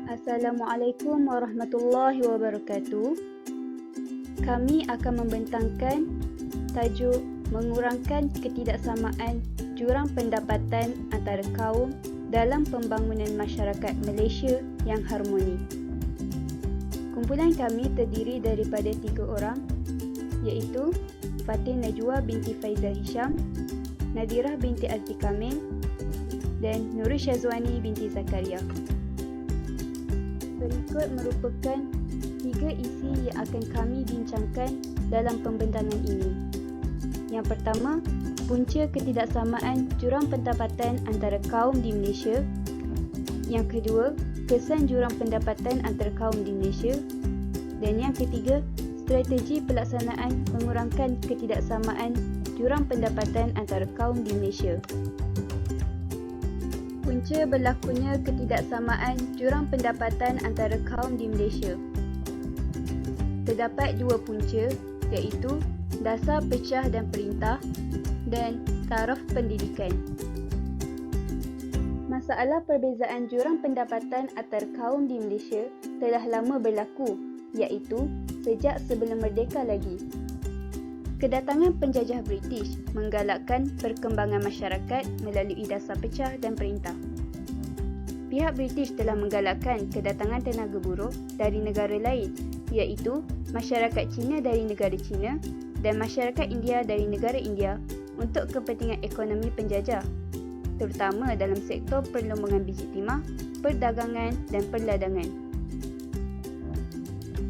Assalamualaikum warahmatullahi wabarakatuh. Kami akan membentangkan tajuk mengurangkan ketidaksamaan jurang pendapatan antara kaum dalam pembangunan masyarakat Malaysia yang harmoni. Kumpulan kami terdiri daripada 3 orang, iaitu Fatin Najwa binti Faizal Hisham, Nadirah binti Azli Kamil dan Nurul Syazwani binti Zakaria. Berikut merupakan 3 isi yang akan kami bincangkan dalam pembentangan ini. Yang pertama, punca ketidaksamaan jurang pendapatan antara kaum di Malaysia. Yang kedua, kesan jurang pendapatan antara kaum di Malaysia. Dan yang ketiga, strategi pelaksanaan mengurangkan ketidaksamaan jurang pendapatan antara kaum di Malaysia. Punca berlakunya ketidaksamaan jurang pendapatan antara kaum di Malaysia. Terdapat 2 punca, iaitu dasar pecah dan perintah dan taraf pendidikan. Masalah perbezaan jurang pendapatan antara kaum di Malaysia telah lama berlaku, iaitu sejak sebelum merdeka lagi. Kedatangan penjajah British menggalakkan perkembangan masyarakat melalui dasar pecah dan perintah. Pihak British telah menggalakkan kedatangan tenaga buruh dari negara lain, iaitu masyarakat Cina dari negara Cina dan masyarakat India dari negara India untuk kepentingan ekonomi penjajah, terutama dalam sektor perlumbungan biji timah, perdagangan dan perladangan.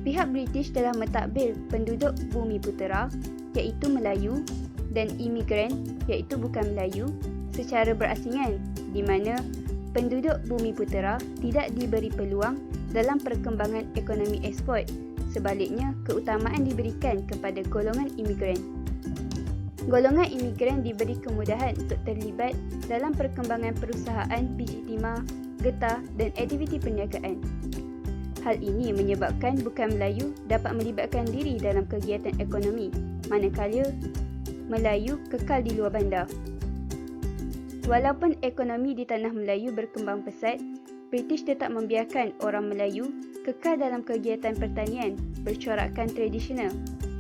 Pihak British telah mentadbir penduduk bumi putera, iaitu Melayu, dan imigran, iaitu bukan Melayu, secara berasingan, di mana penduduk bumi putera tidak diberi peluang dalam perkembangan ekonomi ekspor. Sebaliknya, keutamaan diberikan kepada golongan imigran. Golongan imigran diberi kemudahan untuk terlibat dalam perkembangan perusahaan biji timah, getah dan aktiviti perniagaan. Hal ini menyebabkan bukan Melayu dapat melibatkan diri dalam kegiatan ekonomi, manakala Melayu kekal di luar bandar. Walaupun ekonomi di tanah Melayu berkembang pesat, British tetap membiarkan orang Melayu kekal dalam kegiatan pertanian bercorakkan tradisional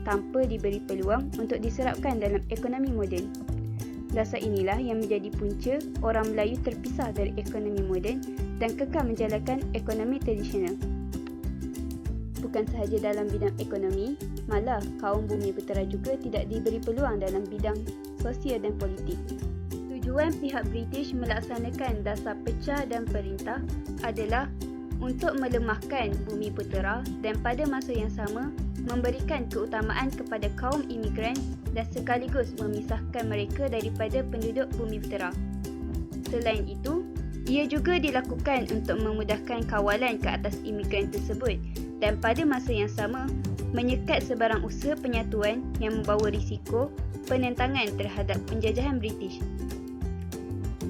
tanpa diberi peluang untuk diserapkan dalam ekonomi moden. Dasar inilah yang menjadi punca orang Melayu terpisah dari ekonomi moden dan kekal menjalankan ekonomi tradisional. Bukan sahaja dalam bidang ekonomi, malah kaum bumi putera juga tidak diberi peluang dalam bidang sosial dan politik. Tujuan pihak British melaksanakan dasar pecah dan perintah adalah untuk melemahkan bumi putera dan pada masa yang sama memberikan keutamaan kepada kaum imigran dan sekaligus memisahkan mereka daripada penduduk bumi putera. Selain itu, ia juga dilakukan untuk memudahkan kawalan ke atas imigran tersebut dan pada masa yang sama menyekat sebarang usaha penyatuan yang membawa risiko penentangan terhadap penjajahan British.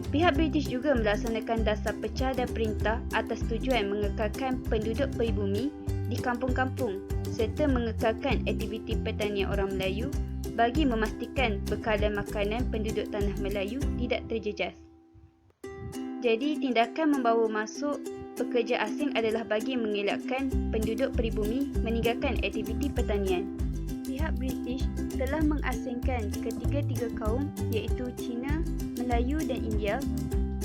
Pihak British juga melaksanakan dasar pecah dan perintah atas tujuan mengekalkan penduduk peribumi di kampung-kampung serta mengekalkan aktiviti pertanian orang Melayu bagi memastikan bekalan makanan penduduk tanah Melayu tidak terjejas. Jadi, tindakan membawa masuk pekerja asing adalah bagi mengelakkan penduduk peribumi meninggalkan aktiviti pertanian. Pihak British telah mengasingkan ketiga-tiga kaum iaitu Cina, Melayu dan India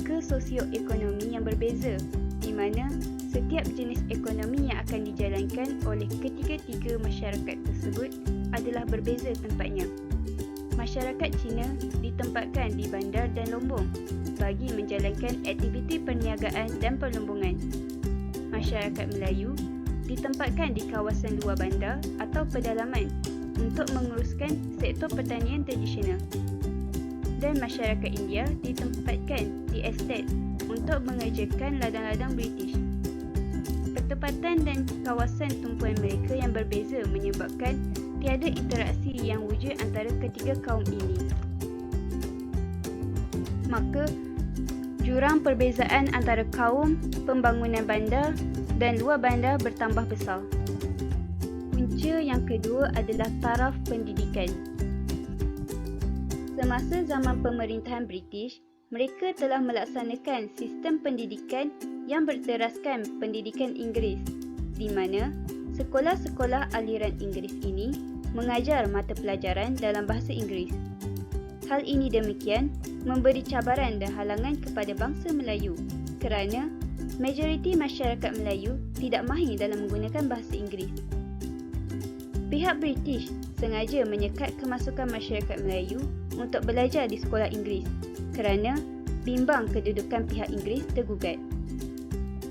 ke sosioekonomi yang berbeza, di mana setiap jenis ekonomi yang akan dijalankan oleh ketiga-tiga masyarakat tersebut adalah berbeza tempatnya. Masyarakat Cina ditempatkan di bandar dan lombong bagi menjalankan aktiviti perniagaan dan perlumbungan. Masyarakat Melayu ditempatkan di kawasan luar bandar atau pedalaman untuk menguruskan sektor pertanian tradisional. Dan masyarakat India ditempatkan di estet untuk mengerjakan ladang-ladang British. Pertempatan dan kawasan tumpuan mereka yang berbeza menyebabkan tiada interaksi yang wujud antara ketiga kaum ini. Maka, jurang perbezaan antara kaum pembangunan bandar dan luar bandar bertambah besar. Punca yang kedua adalah taraf pendidikan. Semasa zaman pemerintahan British, mereka telah melaksanakan sistem pendidikan yang berteraskan pendidikan Inggeris, di mana sekolah-sekolah aliran Inggeris ini mengajar mata pelajaran dalam bahasa Inggeris. Hal ini demikian memberi cabaran dan halangan kepada bangsa Melayu kerana majoriti masyarakat Melayu tidak mahir dalam menggunakan bahasa Inggeris. Pihak British sengaja menyekat kemasukan masyarakat Melayu untuk belajar di sekolah Inggeris kerana bimbang kedudukan pihak Inggeris tergugat.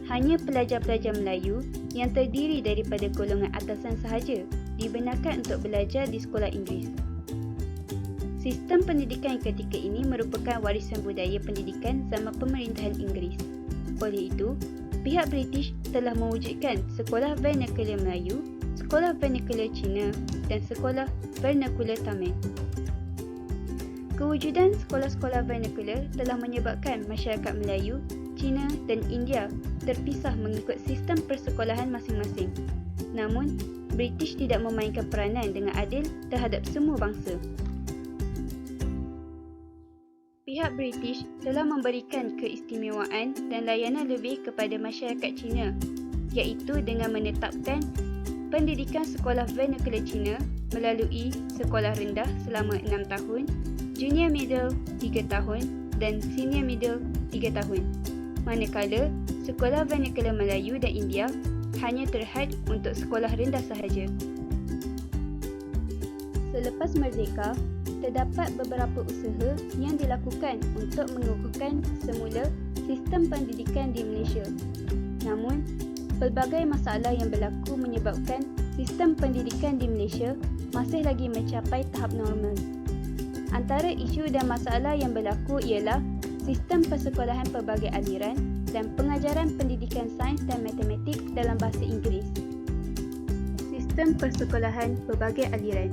Hanya pelajar-pelajar Melayu yang terdiri daripada golongan atasan sahaja dibenarkan untuk belajar di sekolah Inggeris. Sistem pendidikan ketika ini merupakan warisan budaya pendidikan zaman pemerintahan Inggeris. Oleh itu, pihak British telah mewujudkan sekolah vernacular Melayu, sekolah vernacular Cina dan sekolah vernacular Tamil. Kewujudan sekolah-sekolah vernacular telah menyebabkan masyarakat Melayu, Cina dan India terpisah mengikut sistem persekolahan masing-masing. Namun, British tidak memainkan peranan dengan adil terhadap semua bangsa. Pihak British telah memberikan keistimewaan dan layanan lebih kepada masyarakat Cina, iaitu dengan menetapkan pendidikan sekolah vernacular Cina melalui sekolah rendah selama 6 tahun, junior middle 3 tahun dan senior middle 3 tahun. Manakala sekolah vernacular Melayu dan India hanya terhad untuk sekolah rendah sahaja. Selepas merdeka, terdapat beberapa usaha yang dilakukan untuk mengukuhkan semula sistem pendidikan di Malaysia. Namun, pelbagai masalah yang berlaku menyebabkan sistem pendidikan di Malaysia masih lagi mencapai tahap normal. Antara isu dan masalah yang berlaku ialah sistem persekolahan pelbagai aliran dan pengajaran pendidikan sains dan matematik dalam bahasa Inggeris. Sistem persekolahan pelbagai aliran.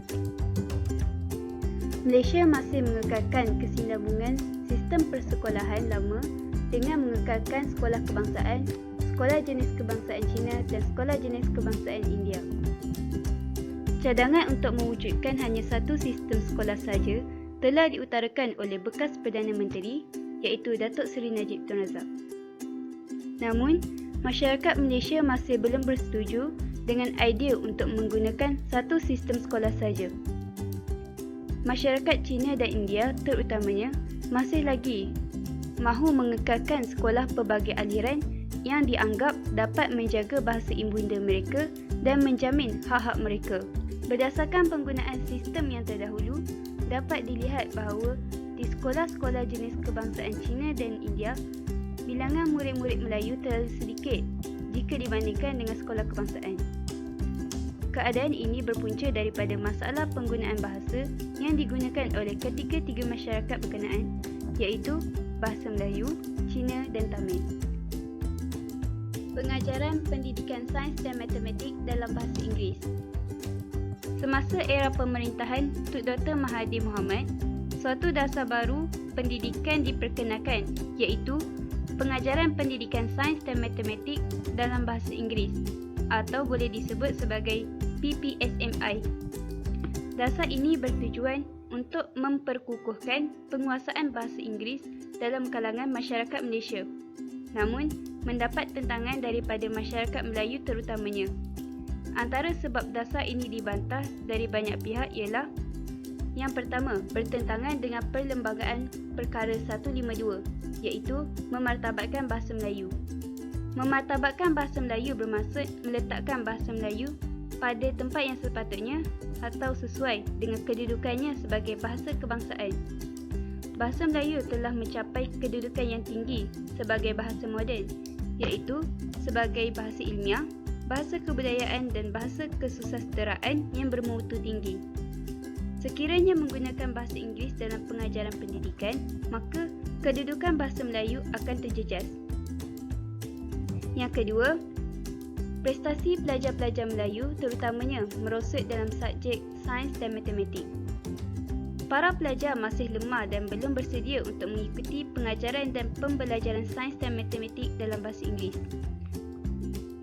Malaysia masih mengekalkan kesinambungan sistem persekolahan lama dengan mengekalkan sekolah kebangsaan, sekolah jenis kebangsaan Cina dan sekolah jenis kebangsaan India. Cadangan untuk mewujudkan hanya satu sistem sekolah saja telah diutarakan oleh bekas Perdana Menteri iaitu Datuk Seri Najib Tun Razak. Namun, masyarakat Malaysia masih belum bersetuju dengan idea untuk menggunakan satu sistem sekolah saja. Masyarakat Cina dan India terutamanya masih lagi mahu mengekalkan sekolah pelbagai aliran yang dianggap dapat menjaga bahasa ibunda mereka dan menjamin hak-hak mereka. Berdasarkan penggunaan sistem yang terdahulu, dapat dilihat bahawa di sekolah-sekolah jenis kebangsaan Cina dan India, bilangan murid-murid Melayu terlalu sedikit jika dibandingkan dengan sekolah kebangsaan. Keadaan ini berpunca daripada masalah penggunaan bahasa yang digunakan oleh ketiga-tiga masyarakat berkenaan, iaitu bahasa Melayu, Cina dan Tamil. Pengajaran pendidikan sains dan matematik dalam bahasa Inggeris. Semasa era pemerintahan Tun Dr. Mahathir Mohamad, suatu dasar baru pendidikan diperkenalkan, iaitu pengajaran pendidikan sains dan matematik dalam bahasa Inggeris atau boleh disebut sebagai PPSMI. Dasar ini bertujuan untuk memperkukuhkan penguasaan bahasa Inggeris dalam kalangan masyarakat Malaysia. Namun, mendapat tentangan daripada masyarakat Melayu terutamanya. Antara sebab dasar ini dibantah dari banyak pihak ialah: yang pertama, bertentangan dengan Perlembagaan Perkara 152, iaitu memartabatkan bahasa Melayu. Memartabatkan bahasa Melayu bermaksud meletakkan bahasa Melayu pada tempat yang sepatutnya atau sesuai dengan kedudukannya sebagai bahasa kebangsaan. Bahasa Melayu telah mencapai kedudukan yang tinggi sebagai bahasa moden, iaitu sebagai bahasa ilmiah, bahasa kebudayaan dan bahasa kesusasteraan yang bermutu tinggi. Sekiranya menggunakan bahasa Inggeris dalam pengajaran pendidikan, maka kedudukan bahasa Melayu akan terjejas. Yang kedua, prestasi pelajar-pelajar Melayu terutamanya merosot dalam subjek sains dan matematik. Para pelajar masih lemah dan belum bersedia untuk mengikuti pengajaran dan pembelajaran sains dan matematik dalam bahasa Inggeris.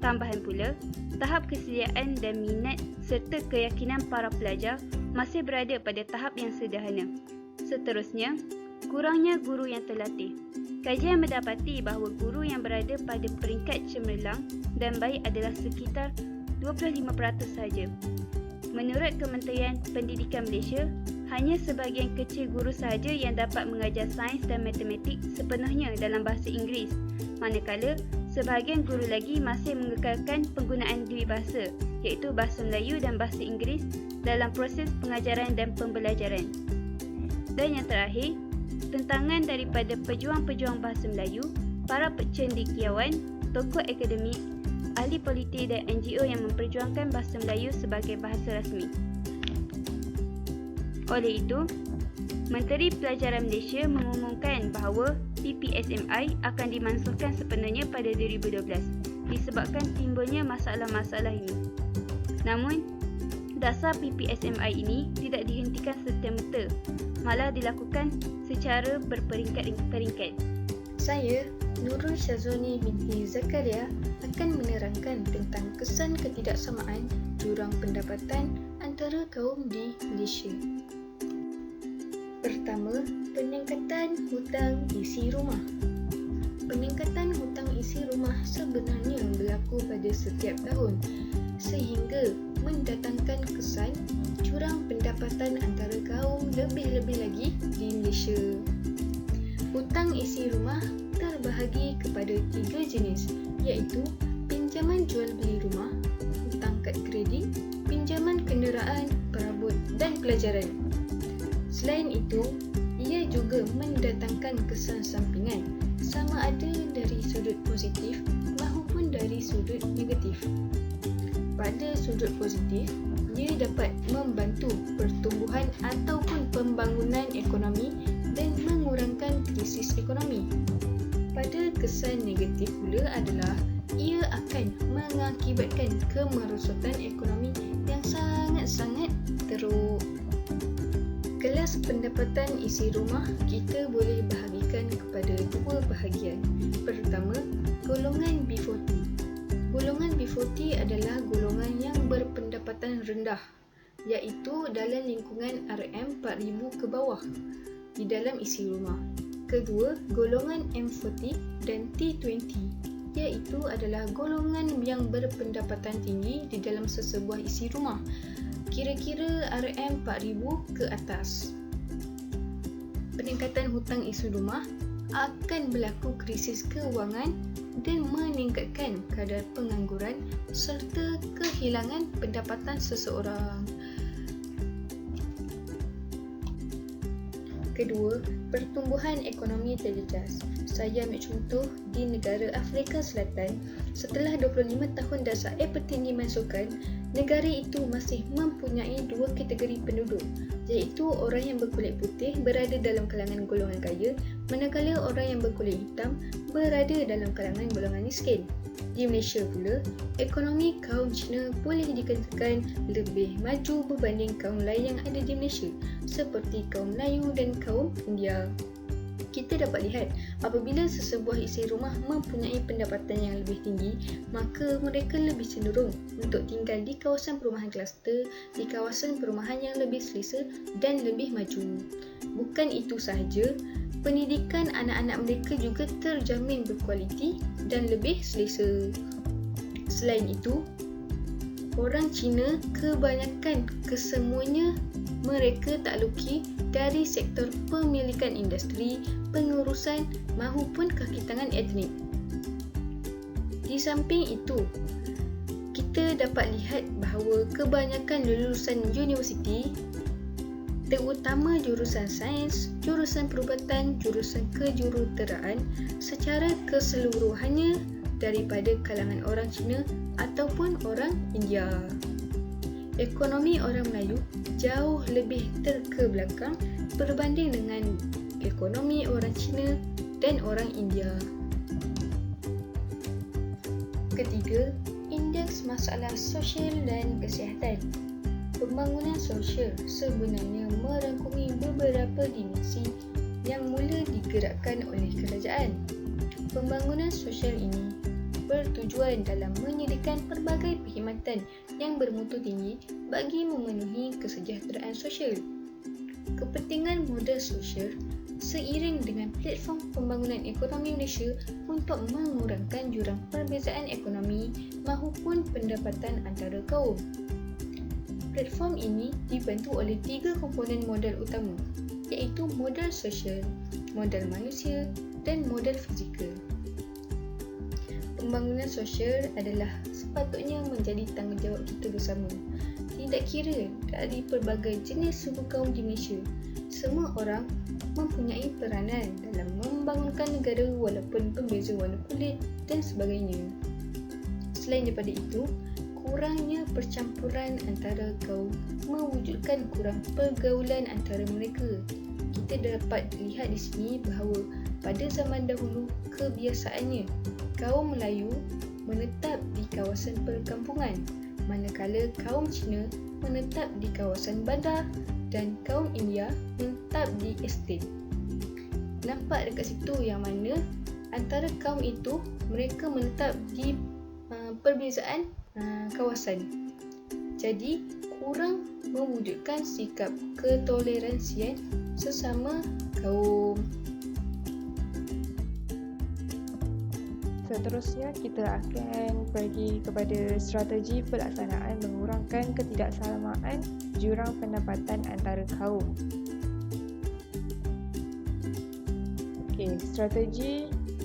Tambahan pula, tahap kesediaan dan minat serta keyakinan para pelajar masih berada pada tahap yang sederhana. Seterusnya, kurangnya guru yang terlatih. Kajian mendapati bahawa guru yang berada pada peringkat cemerlang dan baik adalah sekitar 25% sahaja. Menurut Kementerian Pendidikan Malaysia, hanya sebahagian kecil guru sahaja yang dapat mengajar sains dan matematik sepenuhnya dalam bahasa Inggeris, manakala sebahagian guru lagi masih mengekalkan penggunaan dua bahasa, iaitu bahasa Melayu dan bahasa Inggeris dalam proses pengajaran dan pembelajaran. Dan yang terakhir, tentangan daripada pejuang-pejuang bahasa Melayu, para cendekiawan, tokoh akademik, ahli politik dan NGO yang memperjuangkan bahasa Melayu sebagai bahasa rasmi. Oleh itu, Menteri Pelajaran Malaysia mengumumkan bahawa PPSMI akan dimansuhkan sepenuhnya pada 2012 disebabkan timbulnya masalah-masalah ini. Namun, dasar PPSMI ini tidak dihentikan serta-merta, malah dilakukan secara berperingkat-peringkat. Saya, Nurul Syazoni binti Zakaria, akan menerangkan tentang kesan ketidaksamaan jurang pendapatan antara kaum di Malaysia. Pertama, peningkatan hutang isi rumah. Peningkatan hutang isi rumah sebenarnya berlaku pada setiap tahun sehingga mendatangkan kesan jurang pendapatan antara kaum lebih-lebih lagi di Malaysia. Hutang isi rumah terbahagi kepada 3 jenis, iaitu pinjaman jual beli rumah, hutang kad kredit, pinjaman kenderaan, perabot dan pelajaran. Selain itu, ia juga mendatangkan kesan sampingan sama ada dari sudut positif maupun dari sudut negatif. Pada sudut positif, ia dapat membantu pertumbuhan ataupun pembangunan ekonomi dan mengurangkan krisis ekonomi. Pada kesan negatif pula adalah ia akan mengakibatkan kemerosotan ekonomi yang sangat-sangat teruk. Kelas pendapatan isi rumah kita boleh bahagikan kepada dua bahagian. Pertama, golongan B40. Golongan B40 adalah golongan yang berpendapatan rendah, iaitu dalam lingkungan RM4000 ke bawah di dalam isi rumah. Kedua, golongan M40 dan T20, iaitu adalah golongan yang berpendapatan tinggi di dalam sesebuah isi rumah, kira-kira RM4000 ke atas. Peningkatan hutang isi rumah akan berlaku krisis kewangan dan meningkatkan kadar pengangguran serta kehilangan pendapatan seseorang. Kedua, pertumbuhan ekonomi terjejas. Saya ambil contoh di negara Afrika Selatan, setelah 25 tahun dasar peti dimasukkan, negara itu masih mempunyai dua kategori penduduk, iaitu orang yang berkulit putih berada dalam kalangan golongan kaya, manakala orang yang berkulit hitam berada dalam kalangan golongan miskin. Di Malaysia pula, ekonomi kaum Cina boleh dikatakan lebih maju berbanding kaum lain yang ada di Malaysia, seperti kaum Melayu dan kaum India. Kita dapat lihat, apabila sesebuah isi rumah mempunyai pendapatan yang lebih tinggi, maka mereka lebih cenderung untuk tinggal di kawasan perumahan kluster, di kawasan perumahan yang lebih selesa dan lebih maju. Bukan itu sahaja, pendidikan anak-anak mereka juga terjamin berkualiti dan lebih selesa. Selain itu, orang Cina kebanyakan kesemuanya mereka takluki dari sektor pemilikan industri, pengurusan maupun kaki tangan etnik. Di samping itu, kita dapat lihat bahawa kebanyakan lulusan universiti, terutama jurusan sains, jurusan perubatan, jurusan kejuruteraan, secara keseluruhannya daripada kalangan orang Cina ataupun orang India. Ekonomi orang Melayu jauh lebih terkebelakang berbanding dengan ekonomi orang Cina dan orang India. Ketiga, indeks masalah sosial dan kesihatan. Pembangunan sosial sebenarnya merangkumi beberapa dimensi yang mula digerakkan oleh kerajaan. Pembangunan sosial ini bertujuan dalam menyediakan pelbagai perkhidmatan yang bermutu tinggi bagi memenuhi kesejahteraan sosial. Kepentingan modal sosial seiring dengan platform pembangunan ekonomi Malaysia untuk mengurangkan jurang perbezaan ekonomi mahupun pendapatan antara kaum. Platform ini dibantu oleh 3 komponen modal utama, iaitu modal sosial, modal manusia dan modal fizikal. Pembangunan sosial adalah sepatutnya menjadi tanggungjawab kita bersama. Tidak kira dari pelbagai jenis suku kaum di Malaysia, semua orang mempunyai peranan dalam membangunkan negara walaupun berbeza warna kulit dan sebagainya. Selain daripada itu, kurangnya percampuran antara kaum mewujudkan kurang pergaulan antara mereka. Kita dapat lihat di sini bahawa pada zaman dahulu kebiasaannya kaum Melayu menetap di kawasan perkampungan, manakala kaum Cina menetap di kawasan bandar dan kaum India menetap di estet. Nampak dekat situ yang mana antara kaum itu mereka menetap di perbezaan kawasan. Jadi kurang mewujudkan sikap ketoleransian sesama kaum. Seterusnya kita akan pergi kepada strategi pelaksanaan mengurangkan ketidaksamaan jurang pendapatan antara kaum.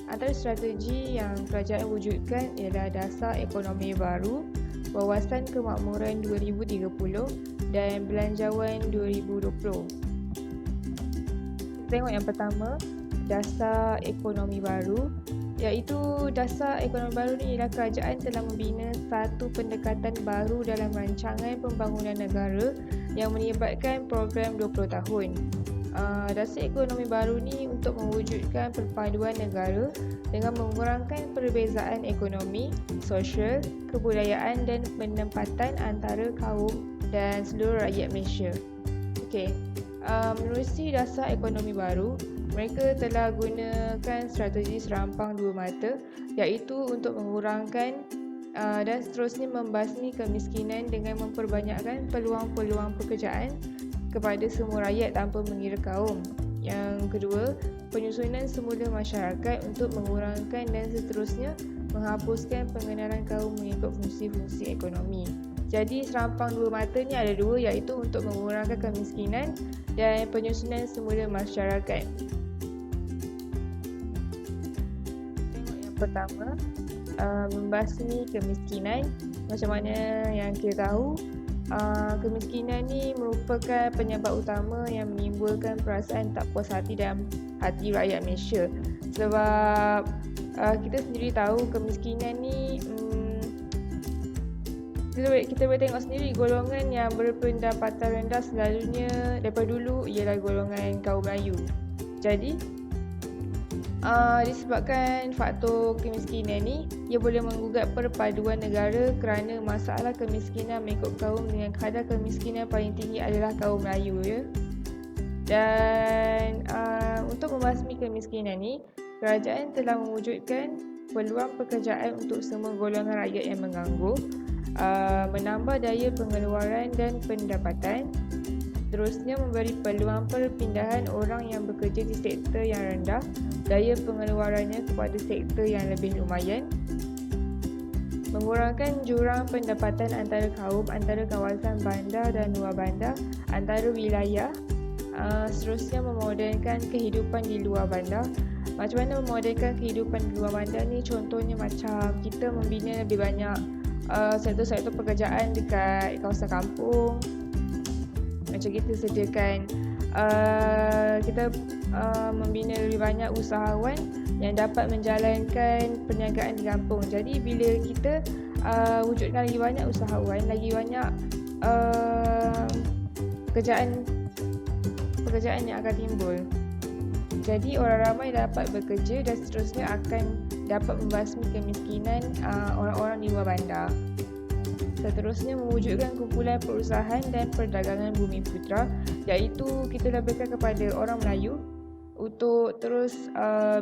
Antara strategi yang kerajaan wujudkan ialah Dasar Ekonomi Baru, Wawasan Kemakmuran 2030 dan Belanjawan 2020. Kita tengok yang pertama, Dasar Ekonomi Baru, iaitu Dasar Ekonomi Baru ni ialah kerajaan telah membina satu pendekatan baru dalam rancangan pembangunan negara yang melibatkan program 20 tahun. Dasar Ekonomi Baru ni untuk mewujudkan perpaduan negara dengan mengurangkan perbezaan ekonomi, sosial, kebudayaan dan penempatan antara kaum dan seluruh rakyat Malaysia. Menerusi Dasar Ekonomi Baru, mereka telah gunakan strategi serampang dua mata, iaitu untuk mengurangkan dan seterusnya membasmi kemiskinan dengan memperbanyakkan peluang-peluang pekerjaan kepada semua rakyat tanpa mengira kaum. Yang kedua, penyusunan semula masyarakat untuk mengurangkan dan seterusnya menghapuskan pengenalan kaum mengikut fungsi-fungsi ekonomi. Jadi serampang dua mata ni ada dua, iaitu untuk mengurangkan kemiskinan dan penyusunan semula masyarakat. Tengok yang pertama, membasmi kemiskinan. Macam mana yang kita tahu, kemiskinan ni merupakan penyebab utama yang menimbulkan perasaan tak puas hati dalam hati rakyat Malaysia. Sebab kita sendiri tahu kemiskinan ni kita boleh tengok sendiri, golongan yang berpendapatan rendah selalunya daripada dulu ialah golongan kaum Melayu. Jadi disebabkan faktor kemiskinan ni, ia boleh menggugat perpaduan negara kerana masalah kemiskinan mengikut kaum dengan kadar kemiskinan paling tinggi adalah kaum Melayu, ya. Dan untuk membasmi kemiskinan ni, kerajaan telah mewujudkan peluang pekerjaan untuk semua golongan rakyat yang menganggur, menambah daya pengeluaran dan pendapatan. Seterusnya memberi peluang perpindahan orang yang bekerja di sektor yang rendah daya pengeluarannya kepada sektor yang lebih lumayan. Mengurangkan jurang pendapatan antara kaum, antara kawasan bandar dan luar bandar, antara wilayah. Seterusnya memodelkan kehidupan di luar bandar. Macam mana memodelkan kehidupan di luar bandar ni? Contohnya macam kita membina lebih banyak sektor-sektor pekerjaan dekat kawasan kampung. Macam kita sediakan kita membina lebih banyak usahawan yang dapat menjalankan perniagaan di kampung. Jadi bila kita wujudkan lagi banyak usahawan, lagi banyak pekerjaan yang akan timbul. Jadi orang ramai dapat bekerja dan seterusnya akan dapat membasmi kemiskinan orang-orang di luar bandar. Seterusnya mewujudkan kumpulan perusahaan dan perdagangan bumi putera, iaitu kita lebihkan kepada orang Melayu untuk terus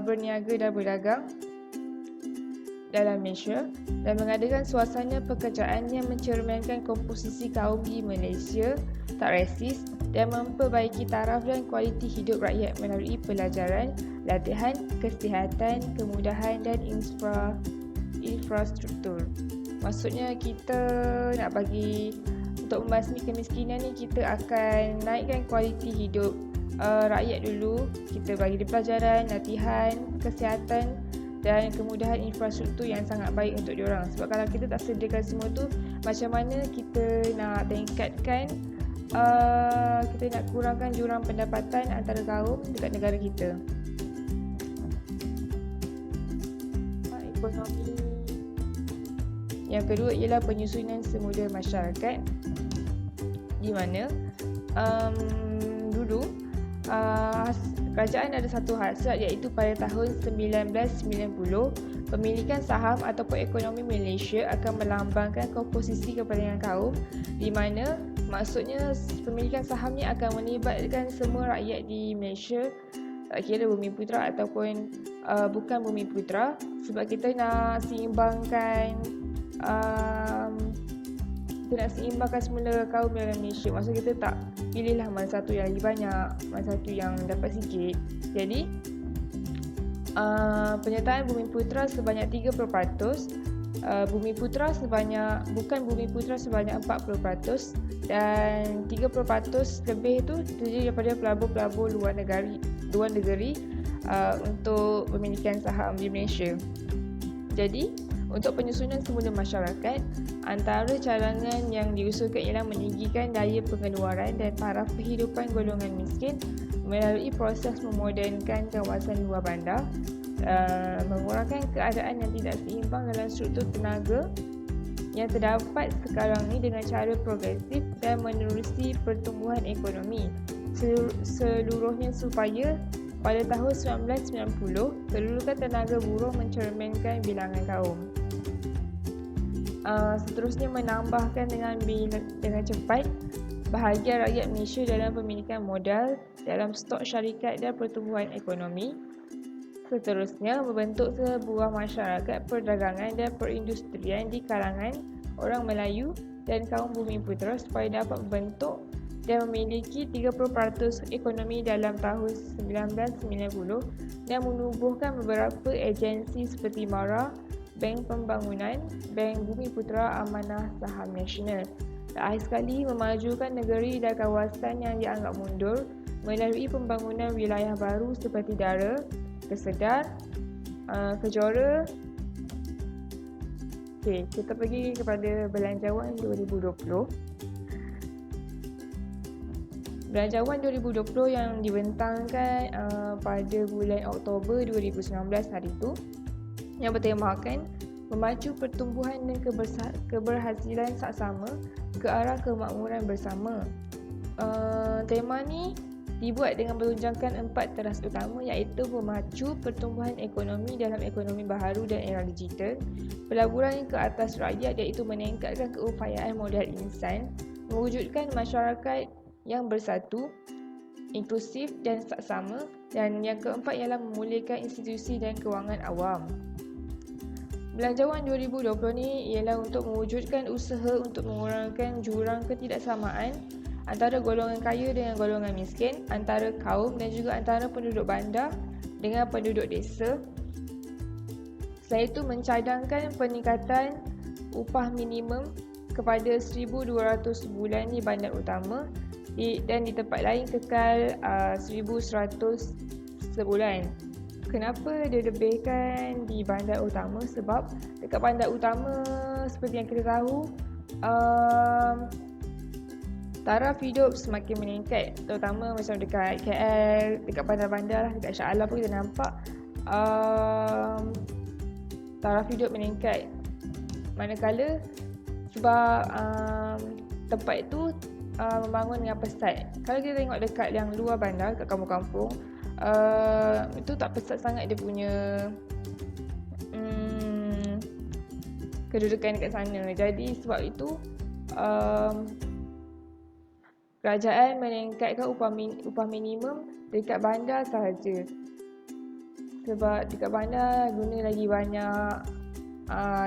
berniaga dan berdagang dalam Malaysia dan mengadakan suasana pekerjaan yang mencerminkan komposisi kaum di Malaysia, tak resis, dan memperbaiki taraf dan kualiti hidup rakyat melalui pelajaran, latihan, kesihatan, kemudahan dan infrastruktur. Maksudnya kita nak bagi untuk membasmi kemiskinan ni, kita akan naikkan kualiti hidup rakyat dulu. Kita bagi dia pelajaran, latihan, kesihatan dan kemudahan infrastruktur yang sangat baik untuk diorang. Sebab kalau kita tak sediakan semua tu, macam mana kita nak tingkatkan, kita nak kurangkan jurang pendapatan antara kaum dekat negara kita. Ekonomi yang kedua ialah penyusunan semula masyarakat, di mana dulu kerajaan ada satu hasrat, iaitu pada tahun 1990 pemilikan saham ataupun ekonomi Malaysia akan melambangkan komposisi kepentingan kaum, di mana maksudnya pemilikan saham ni akan melibatkan semua rakyat di Malaysia, tak kira Bumiputera ataupun bukan Bumiputera, sebab kita nak seimbangkan semula kaum dalam Malaysia. Maksud kita tak pilihlah mana satu yang lagi banyak, mana satu yang dapat sikit. Jadi penyertaan Bumiputera sebanyak 30%, Bumiputera sebanyak 40%, dan 30% lebih tu terdiri daripada pelabur-pelabur luar negeri untuk pemilikan saham di Malaysia. Jadi untuk penyusunan semula masyarakat, antara cadangan yang diusulkan ialah meninggikan daya pengeluaran dan taraf kehidupan golongan miskin melalui proses memodernkan kawasan luar bandar, mengurangkan keadaan yang tidak seimbang dalam struktur tenaga yang terdapat sekarang ni dengan cara progresif dan menerusi pertumbuhan ekonomi seluruhnya, supaya pada tahun 1990 kedudukan tenaga buruh mencerminkan bilangan kaum. Seterusnya menambahkan dengan cepat bahagian rakyat Malaysia dalam pemilikan modal, dalam stok syarikat dan pertumbuhan ekonomi. Seterusnya membentuk sebuah masyarakat perdagangan dan perindustrian di kalangan orang Melayu dan kaum Bumiputera supaya dapat membentuk dan memiliki 30% ekonomi dalam tahun 1990, dan menubuhkan beberapa agensi seperti MARA, Bank Pembangunan, Bank Bumiputera Amanah Saham Nasional. Terakhir sekali, memajukan negeri dan kawasan yang dianggap mundur melalui pembangunan wilayah baru seperti Dara, Kesedar, Kejora. Okey, kita pergi kepada Belanjawan 2020. Belanjawan 2020 yang dibentangkan pada bulan Oktober 2019 hari itu, yang bertemakan memacu pertumbuhan dan keberhasilan saksama ke arah kemakmuran bersama. Tema ni dibuat dengan menunjangkan 4 teras utama, iaitu memacu pertumbuhan ekonomi dalam ekonomi baharu dan era digital, pelaburan ke atas rakyat iaitu meningkatkan keupayaan modal insan, mewujudkan masyarakat yang bersatu, inklusif dan saksama, dan yang keempat ialah memulihkan institusi dan kewangan awam. Belanjawan 2020 ni ialah untuk mewujudkan usaha untuk mengurangkan jurang ketidaksamaan antara golongan kaya dengan golongan miskin, antara kaum dan juga antara penduduk bandar dengan penduduk desa. Selain itu mencadangkan peningkatan upah minimum kepada 1,200 sebulan di bandar utama, dan di tempat lain kekal 1,100 sebulan. Kenapa dia lebihkan di bandar utama? Sebab dekat bandar utama, seperti yang kita tahu, taraf hidup semakin meningkat, terutama macam dekat KL, dekat bandar-bandar lah, dekat Shah Alam pun kita nampak taraf hidup meningkat. Manakala sebab tempat itu membangun dengan pesat. Kalau kita tengok dekat yang luar bandar, kat kampung-kampung, itu tak pesat sangat dia punya kedudukan dekat sana. Jadi sebab itu kerajaan meningkatkan upah minimum dekat bandar sahaja. Sebab dekat bandar guna lagi banyak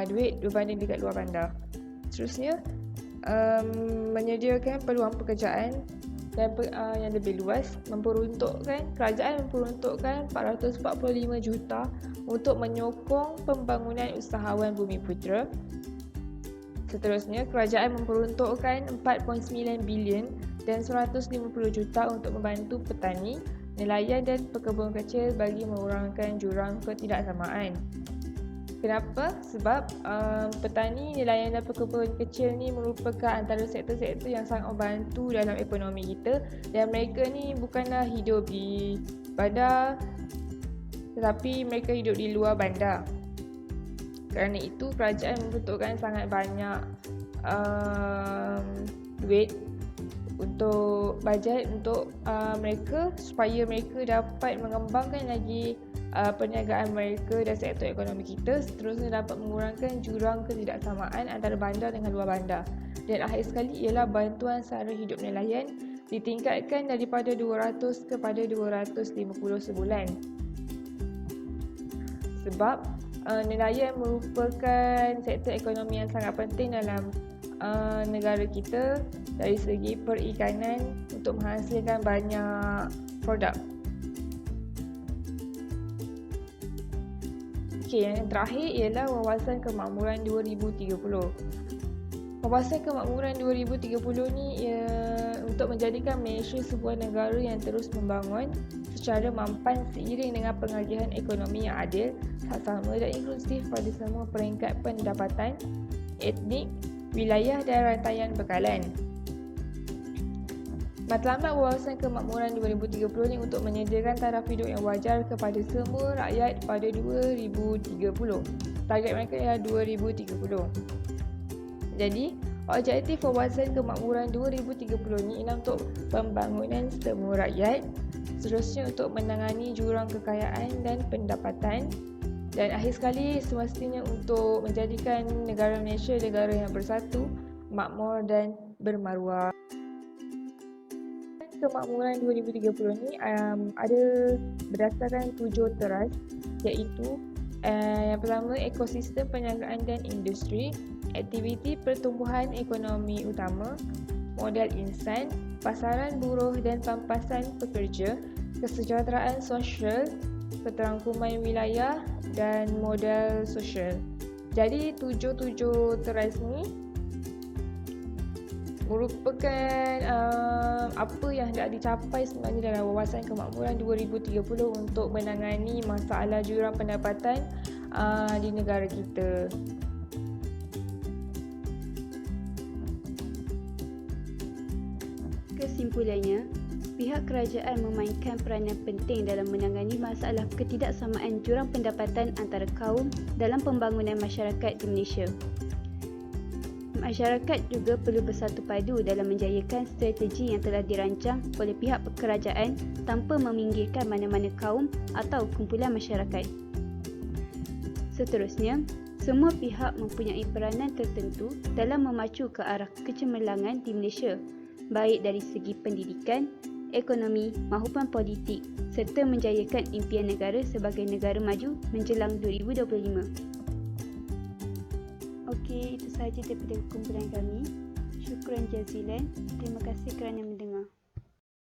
duit berbanding dekat luar bandar. Seterusnya, menyediakan peluang pekerjaan dan yang lebih luas, kerajaan memperuntukkan 445 juta untuk menyokong pembangunan usahawan Bumiputera. Seterusnya, kerajaan memperuntukkan 4.9 bilion dan 150 juta untuk membantu petani, nelayan dan pekebun kecil bagi mengurangkan jurang ketidaksamaan. Kenapa? Sebab petani, nelayan dan pekebun kecil ni merupakan antara sektor-sektor yang sangat membantu dalam ekonomi kita, dan mereka ni bukanlah hidup di bandar tetapi mereka hidup di luar bandar. Kerana itu, kerajaan membutuhkan sangat banyak duit untuk bajet untuk mereka, supaya mereka dapat mengembangkan lagi perniagaan mereka dan sektor ekonomi kita, seterusnya dapat mengurangkan jurang ketidaksamaan antara bandar dengan luar bandar. Dan akhir sekali ialah bantuan sara hidup nelayan ditingkatkan daripada 200 kepada 250 sebulan. Sebab nelayan merupakan sektor ekonomi yang sangat penting dalam negara kita dari segi perikanan untuk menghasilkan banyak produk. Yang terakhir ialah Wawasan Kemakmuran 2030. Wawasan Kemakmuran 2030 ni untuk menjadikan Malaysia sebuah negara yang terus membangun secara mampan seiring dengan pengagihan ekonomi yang adil, sama dan inklusif pada semua peringkat pendapatan, etnik, wilayah dan rantaian bekalan. Matlamat Wawasan Kemakmuran 2030 ni untuk menyediakan taraf hidup yang wajar kepada semua rakyat pada 2030. Target mereka ialah 2030. Jadi, objektif Wawasan Kemakmuran 2030 ni ialah untuk pembangunan semua rakyat, seterusnya untuk menangani jurang kekayaan dan pendapatan, dan akhir sekali semestinya untuk menjadikan negara Malaysia negara yang bersatu, makmur dan bermaruah. Kemakmuran 2030 ni ada berdasarkan 7 teras, iaitu yang pertama, ekosistem perniagaan dan industri, aktiviti pertumbuhan ekonomi utama, modal insan, pasaran buruh dan pampasan pekerja, kesejahteraan sosial, keterangkuman wilayah dan modal sosial. Jadi 7 teras ni merupakan apa yang hendak dicapai sebenarnya dalam Wawasan Kemakmuran 2030 untuk menangani masalah jurang pendapatan di negara kita. Kesimpulannya, pihak kerajaan memainkan peranan penting dalam menangani masalah ketidaksamaan jurang pendapatan antara kaum dalam pembangunan masyarakat di Malaysia. Masyarakat juga perlu bersatu padu dalam menjayakan strategi yang telah dirancang oleh pihak kerajaan tanpa meminggirkan mana-mana kaum atau kumpulan masyarakat. Seterusnya, semua pihak mempunyai peranan tertentu dalam memacu ke arah kecemerlangan di Malaysia, baik dari segi pendidikan, ekonomi maupun politik, serta menjayakan impian negara sebagai negara maju menjelang 2025. Okey, itu sahaja daripada kumpulan kami. Syukran jazilan. Terima kasih kerana mendengar.